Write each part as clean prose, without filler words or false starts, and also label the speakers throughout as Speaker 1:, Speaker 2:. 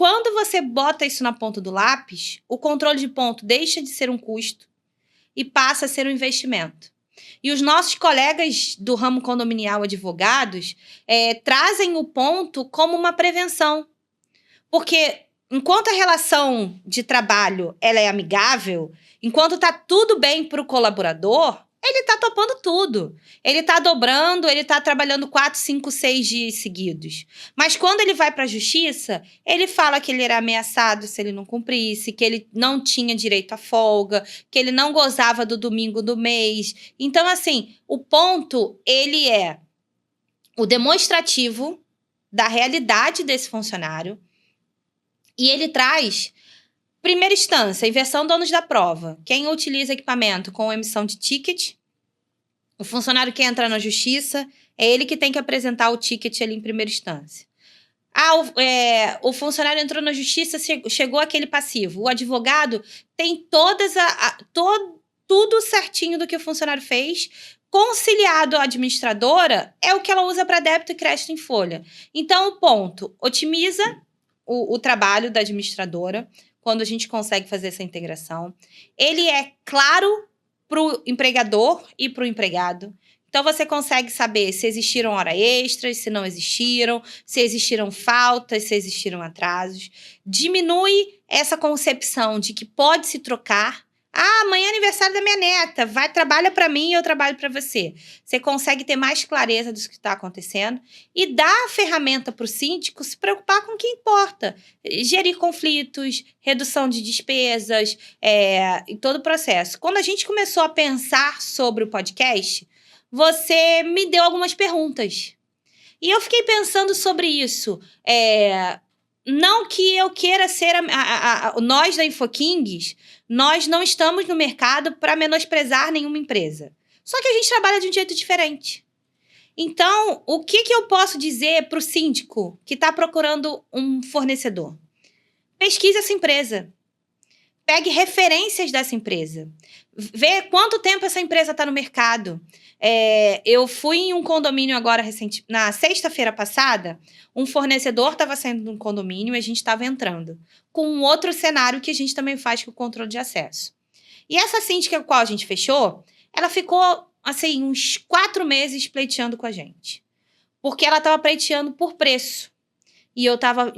Speaker 1: quando você bota isso na ponta do lápis, o controle de ponto deixa de ser um custo e passa a ser um investimento. E os nossos colegas do ramo condominial advogados trazem o ponto como uma prevenção. Porque enquanto a relação de trabalho ela é amigável, enquanto está tudo bem para o colaborador, ele está topando tudo. Ele está dobrando, ele está trabalhando 4, 5, 6 dias seguidos. Mas quando ele vai para a justiça, ele fala que ele era ameaçado se ele não cumprisse, que ele não tinha direito à folga, que ele não gozava do domingo do mês. Então, assim, o ponto, ele é o demonstrativo da realidade desse funcionário e ele traz... Primeira instância, inversão do ônus da prova. Quem utiliza equipamento com emissão de ticket, o funcionário que entra na justiça, é ele que tem que apresentar o ticket ali em primeira instância. O funcionário entrou na justiça, chegou aquele passivo. O advogado tem tudo certinho do que o funcionário fez, conciliado à administradora, é o que ela usa para débito e crédito em folha. Então, o ponto, otimiza o trabalho da administradora, quando a gente consegue fazer essa integração. Ele é claro para o empregador e para o empregado. Então, você consegue saber se existiram horas extras, se não existiram, se existiram faltas, se existiram atrasos. Diminui essa concepção de que pode se trocar. Amanhã é aniversário da minha neta, trabalha para mim e eu trabalho para você. Você consegue ter mais clareza do que está acontecendo e dá a ferramenta para o síndico se preocupar com o que importa. Gerir conflitos, redução de despesas, e todo o processo. Quando a gente começou a pensar sobre o podcast, você me deu algumas perguntas. E eu fiquei pensando sobre isso. Não que eu queira ser... nós da InfoKings, nós não estamos no mercado para menosprezar nenhuma empresa. Só que a gente trabalha de um jeito diferente. Então, o que eu posso dizer para o síndico que está procurando um fornecedor? Pesquise essa empresa. Pegue referências dessa empresa. Vê quanto tempo essa empresa está no mercado. Eu fui em um condomínio agora recente, na sexta-feira passada, um fornecedor estava saindo de um condomínio e a gente estava entrando, com um outro cenário que a gente também faz com o controle de acesso. E essa síndica com a qual a gente fechou, ela ficou, assim, uns 4 meses pleiteando com a gente. Porque ela estava pleiteando por preço. E eu estava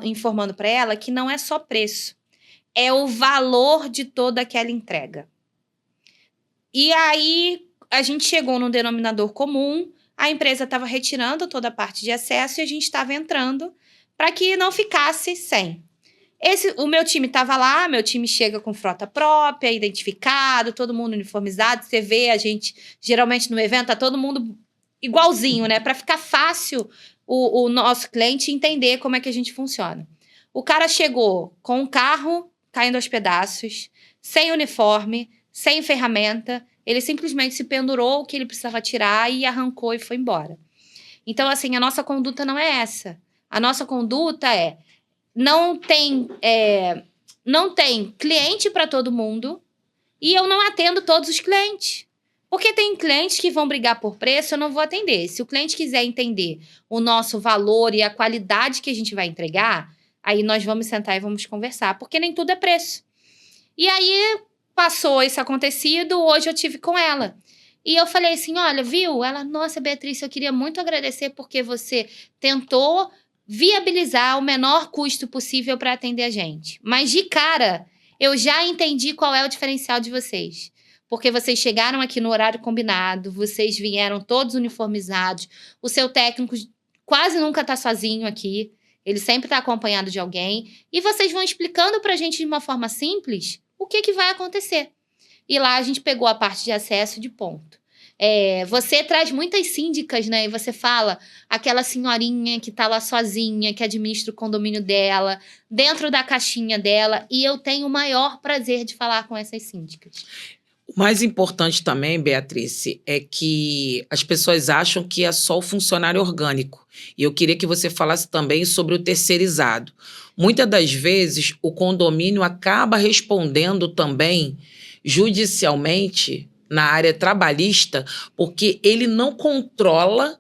Speaker 1: informando para ela que não é só preço, é o valor de toda aquela entrega. E aí, a gente chegou num denominador comum, a empresa estava retirando toda a parte de acesso e a gente estava entrando para que não ficasse sem. O meu time estava lá, meu time chega com frota própria, identificado, todo mundo uniformizado. Você vê a gente, geralmente no evento, tá todo mundo igualzinho, né? Para ficar fácil o nosso cliente entender como é que a gente funciona. O cara chegou com um carro caindo aos pedaços, sem uniforme, sem ferramenta, ele simplesmente se pendurou o que ele precisava tirar e arrancou e foi embora. Então, assim, a nossa conduta não é essa. A nossa conduta não tem cliente para todo mundo e eu não atendo todos os clientes. Porque tem clientes que vão brigar por preço, eu não vou atender. Se o cliente quiser entender o nosso valor e a qualidade que a gente vai entregar, aí nós vamos sentar e vamos conversar, porque nem tudo é preço. E aí, passou esse acontecido, hoje eu tive com ela. E eu falei assim, olha, viu? Ela, nossa, Beatriz, eu queria muito agradecer porque você tentou viabilizar o menor custo possível para atender a gente. Mas de cara, eu já entendi qual é o diferencial de vocês. Porque vocês chegaram aqui no horário combinado, vocês vieram todos uniformizados, o seu técnico quase nunca está sozinho aqui, ele sempre está acompanhado de alguém, e vocês vão explicando para a gente de uma forma simples o que vai acontecer. E lá a gente pegou a parte de acesso de ponto. Você traz muitas síndicas, né? E você fala aquela senhorinha que tá lá sozinha, que administra o condomínio dela, dentro da caixinha dela. E eu tenho o maior prazer de falar com essas síndicas.
Speaker 2: O mais importante também, Beatriz, é que as pessoas acham que é só o funcionário orgânico. E eu queria que você falasse também sobre o terceirizado. Muitas das vezes, o condomínio acaba respondendo também judicialmente na área trabalhista, porque ele não controla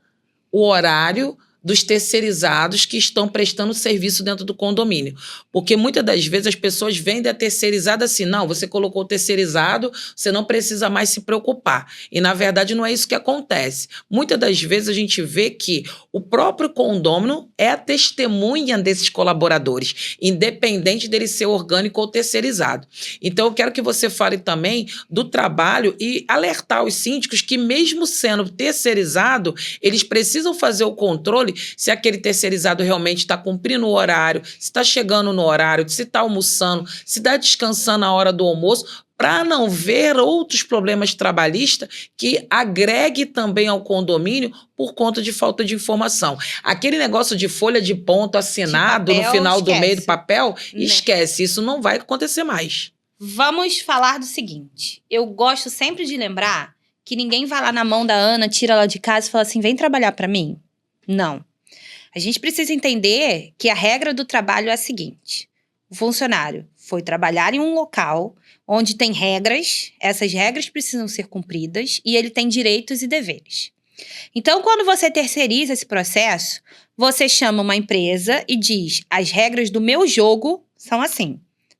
Speaker 2: o horário dos terceirizados que estão prestando serviço dentro do condomínio. Porque muitas das vezes as pessoas vendem a terceirizada assim, não, você colocou o terceirizado, você não precisa mais se preocupar. E, na verdade, não é isso que acontece. Muitas das vezes a gente vê que o próprio condômino é a testemunha desses colaboradores, independente dele ser orgânico ou terceirizado. Então, eu quero que você fale também do trabalho e alertar os síndicos que, mesmo sendo terceirizado, eles precisam fazer o controle se aquele terceirizado realmente está cumprindo o horário, se está chegando no horário, se está almoçando, se está descansando na hora do almoço, para não ver outros problemas trabalhistas que agregue também ao condomínio por conta de falta de informação. Aquele negócio de folha de ponto assinado no final do mês do papel, esquece, isso não vai acontecer mais.
Speaker 1: Vamos falar do seguinte, eu gosto sempre de lembrar que ninguém vai lá na mão da Ana, tira ela de casa e fala assim, vem trabalhar para mim. Não. A gente precisa entender que a regra do trabalho é a seguinte, o funcionário foi trabalhar em um local onde tem regras, essas regras precisam ser cumpridas e ele tem direitos e deveres. Então, quando você terceiriza esse processo, você chama uma empresa e diz, as regras do meu jogo são assim.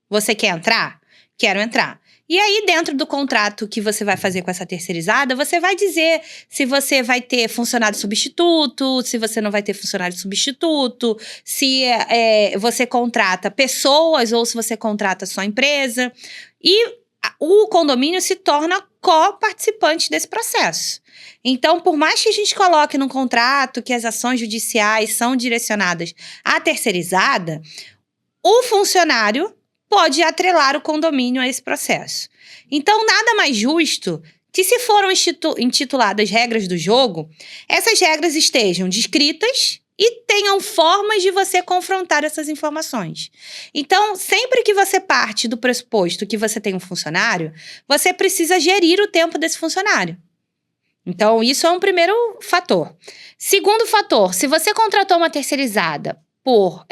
Speaker 1: Você quer entrar? Quero entrar. E aí, dentro do contrato que você vai fazer com essa terceirizada, você vai dizer se você vai ter funcionário substituto, se você não vai ter funcionário substituto, se você contrata pessoas ou se você contrata só empresa. E o condomínio se torna co-participante desse processo. Então, por mais que a gente coloque no contrato que as ações judiciais são direcionadas à terceirizada, o funcionário pode atrelar o condomínio a esse processo. Então, nada mais justo que, se foram intituladas regras do jogo, essas regras estejam descritas e tenham formas de você confrontar essas informações. Então, sempre que você parte do pressuposto que você tem um funcionário, você precisa gerir o tempo desse funcionário. Então, isso é um primeiro fator. Segundo fator, se você contratou uma terceirizada por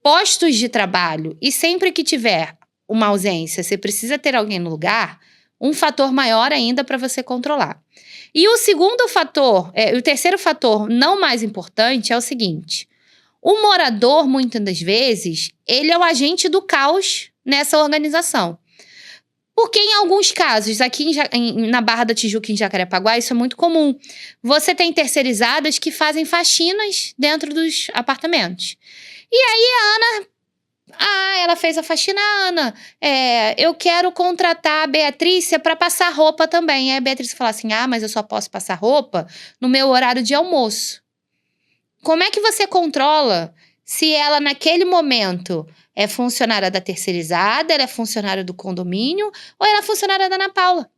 Speaker 1: postos de trabalho e sempre que tiver uma ausência, você precisa ter alguém no lugar, um fator maior ainda para você controlar. E o segundo fator, o terceiro fator não mais importante é o seguinte, o morador, muitas das vezes, ele é o agente do caos nessa organização. Porque em alguns casos, aqui na Barra da Tijuca, em Jacarepaguá, isso é muito comum. Você tem terceirizadas que fazem faxinas dentro dos apartamentos. E aí a Ana, ela fez a faxina, Ana, eu quero contratar a Beatrícia para passar roupa também. Aí a Beatriz fala assim, mas eu só posso passar roupa no meu horário de almoço. Como é que você controla se ela naquele momento é funcionária da terceirizada, ela é funcionária do condomínio ou ela é funcionária da Ana Paula?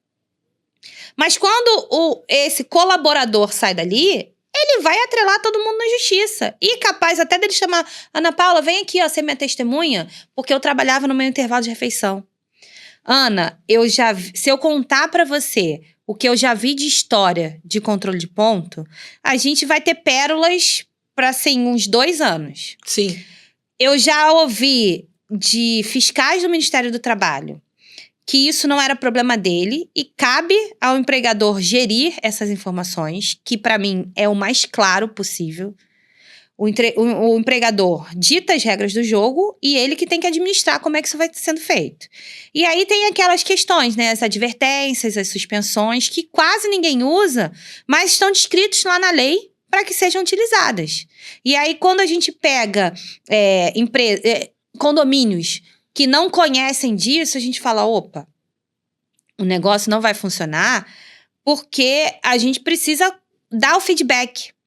Speaker 1: Mas quando esse colaborador sai dali, ele vai atrelar todo mundo na justiça. E capaz até dele chamar, Ana Paula, vem aqui, ser minha testemunha, porque eu trabalhava no meu intervalo de refeição. Ana, se eu contar pra você o que eu já vi de história de controle de ponto, a gente vai ter pérolas pra, assim, uns 2 anos.
Speaker 2: Sim.
Speaker 1: Eu já ouvi de fiscais do Ministério do Trabalho que isso não era problema dele e cabe ao empregador gerir essas informações, que para mim é o mais claro possível. O empregador dita as regras do jogo e ele que tem que administrar como é que isso vai sendo feito. E aí tem aquelas questões, né? As advertências, as suspensões, que quase ninguém usa, mas estão descritos lá na lei para que sejam utilizadas. E aí, quando a gente pega condomínios que não conhecem disso, a gente fala, opa, o negócio não vai funcionar porque a gente precisa dar o feedback.